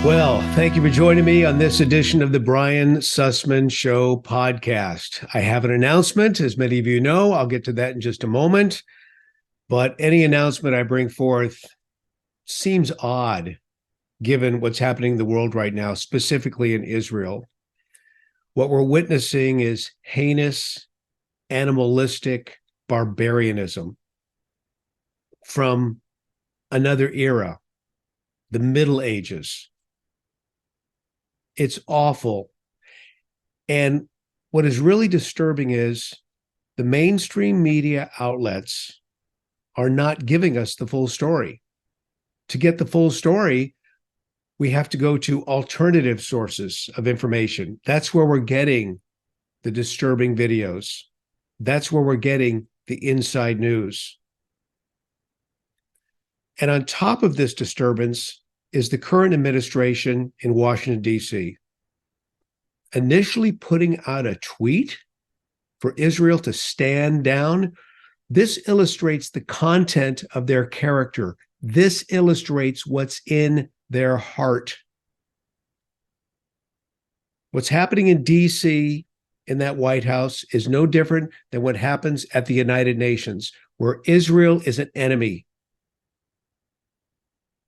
Well, thank you for joining me on this edition of the Brian Sussman Show podcast. I have an announcement. As many of you know, I'll get to that in just a moment. But any announcement I bring forth seems odd given what's happening in the world right now, specifically in Israel. What we're witnessing is heinous, animalistic barbarianism from another era, the Middle Ages. It's awful. And what is really disturbing is the mainstream media outlets are not giving us the full story. To get the full story, we have to go to alternative sources of information. That's where we're getting the disturbing videos. That's where we're getting the inside news. And on top of this disturbance is the current administration in Washington, D.C., initially putting out a tweet for Israel to stand down. This illustrates the content of their character. This illustrates what's in their heart. What's happening in D.C. in that White House is no different than what happens at the United Nations, where Israel is an enemy.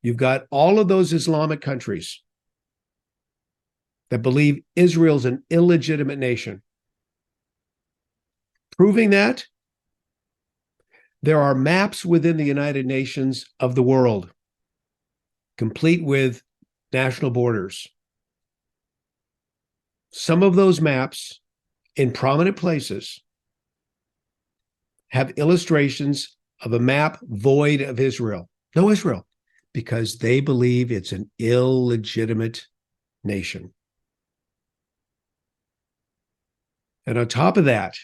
You've got all of those Islamic countries that believe Israel's an illegitimate nation. Proving that, there are maps within the United Nations of the world, complete with national borders. Some of those maps in prominent places have illustrations of a map void of Israel. No Israel, because they believe it's an illegitimate nation. And on top of that,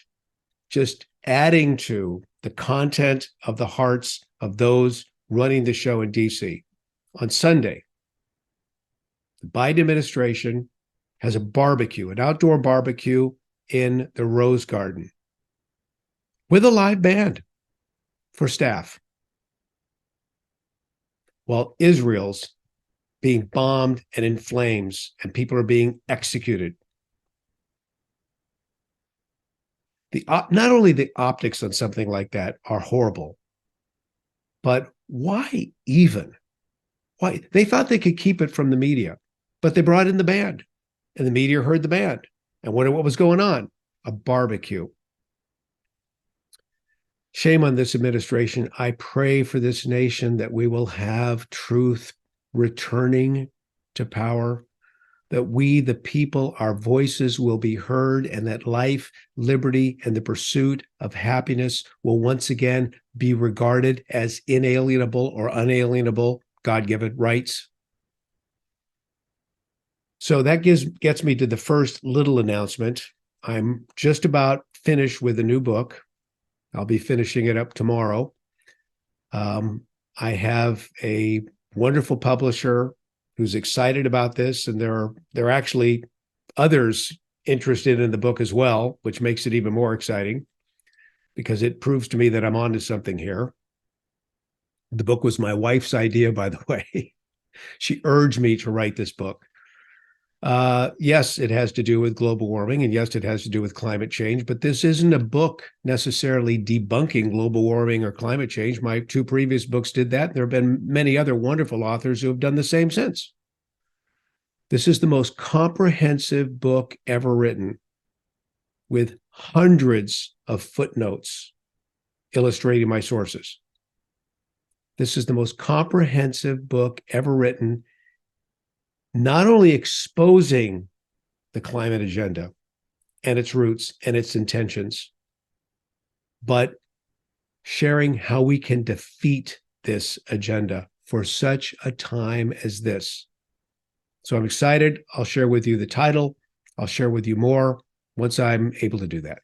just adding to the content of the hearts of those running the show in DC, on Sunday, the Biden administration has a barbecue, an outdoor barbecue in the Rose Garden with a live band for staff, while Israel's being bombed and in flames and people are being executed. Not only the optics on something like that are horrible, but why even? Why? They thought they could keep it from the media, but they brought in the band, and the media heard the band and wondered what was going on. A barbecue. Shame on this administration. I pray for this nation that we will have truth returning to power, that we, the people, our voices will be heard, and that life, liberty, and the pursuit of happiness will once again be regarded as inalienable or unalienable, God-given rights. So that gets me to the first little announcement. I'm just about finished with a new book. I'll be finishing it up tomorrow. I have a wonderful publisher who's excited about this, and there are actually others interested in the book as well, which makes it even more exciting because it proves to me that I'm onto something here. The book was my wife's idea, by the way. She urged me to write this book. Yes, it has to do with global warming, and yes, it has to do with climate change, but this isn't a book necessarily debunking global warming or climate change. My two previous books did that. There have been many other wonderful authors who have done the same since. This is the most comprehensive book ever written, with hundreds of footnotes illustrating my sources. This is the most comprehensive book ever written, not only exposing the climate agenda and its roots and its intentions, but sharing how we can defeat this agenda for such a time as this. So I'm excited. I'll share with you the title. I'll share with you more once I'm able to do that.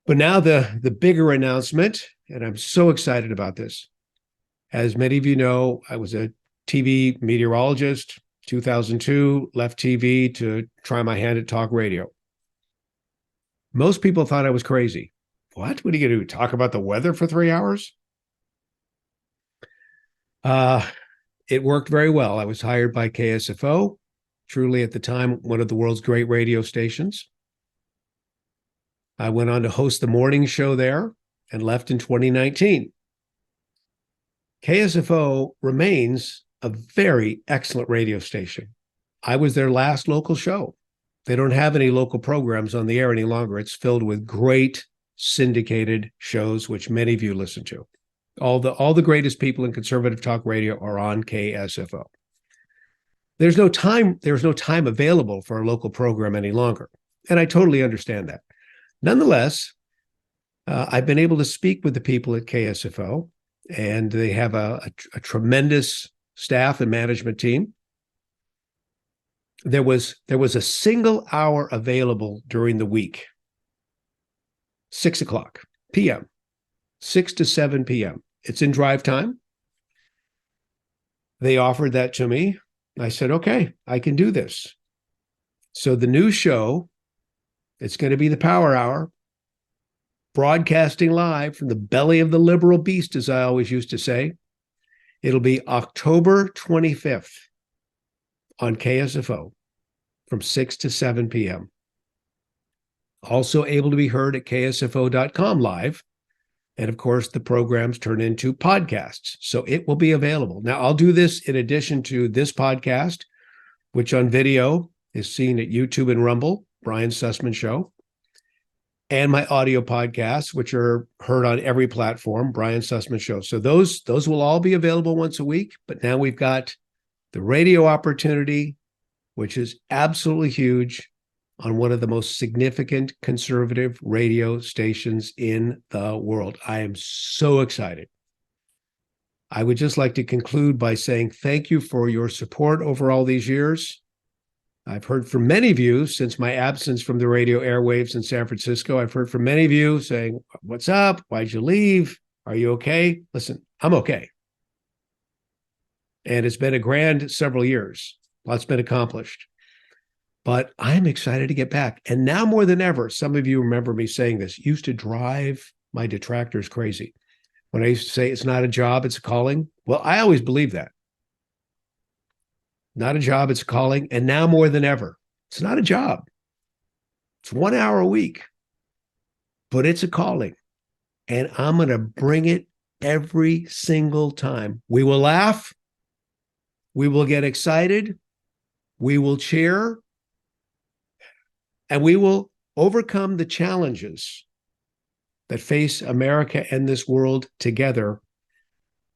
But now the bigger announcement, and I'm so excited about this. As many of you know, I was a TV meteorologist, 2002, left TV to try my hand at talk radio. Most people thought I was crazy. What are you going to do? Talk about the weather for 3 hours? it worked very well. I was hired by KSFO, truly at the time, one of the world's great radio stations. I went on to host the morning show there and left in 2019. KSFO remains a very excellent radio station. I was their last local show. They don't have any local programs on the air any longer. It's filled with great syndicated shows, which many of you listen to. All the greatest people in conservative talk radio are on KSFO. There's no time available for a local program any longer. And I totally understand that. Nonetheless, I've been able to speak with the people at KSFO, and they have a tremendous staff and management team. There was a single hour available during the week, 6 o'clock p.m., 6 to 7 p.m. It's in drive time. They offered that to me. I said, okay, I can do this. So the new show, it's going to be the Power Hour, broadcasting live from the belly of the liberal beast, as I always used to say. It'll be October 25th on KSFO from 6 to 7 p.m. Also able to be heard at ksfo.com live. And of course, the programs turn into podcasts. So it will be available. Now, I'll do this in addition to this podcast, which on video is seen at YouTube and Rumble, Brian Sussman Show, and my audio podcasts, which are heard on every platform, Brian Sussman Show. So those will all be available once a week. But now we've got the radio opportunity, which is absolutely huge, on one of the most significant conservative radio stations in the world. I am so excited. I would just like to conclude by saying thank you for your support over all these years. I've heard from many of you since my absence from the radio airwaves in San Francisco. I've heard from many of you saying, what's up? Why'd you leave? Are you okay? Listen, I'm okay. And it's been a grand several years. Lots been accomplished. But I'm excited to get back. And now more than ever, some of you remember me saying this, used to drive my detractors crazy. When I used to say it's not a job, it's a calling. Well, I always believed that. Not a job, it's a calling. And now more than ever, it's not a job. It's 1 hour a week, but it's a calling. And I'm going to bring it every single time. We will laugh. We will get excited. We will cheer. And we will overcome the challenges that face America and this world together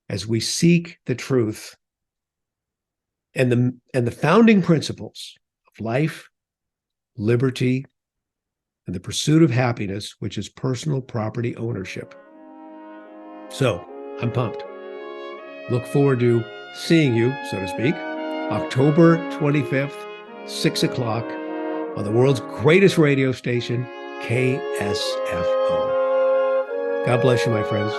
as we seek the truth and the founding principles of life, liberty, and the pursuit of happiness, which is personal property ownership. So I'm pumped. Look forward to seeing you, so to speak, October 25th, 6 o'clock, on the world's greatest radio station, KSFO. God bless you, my friends.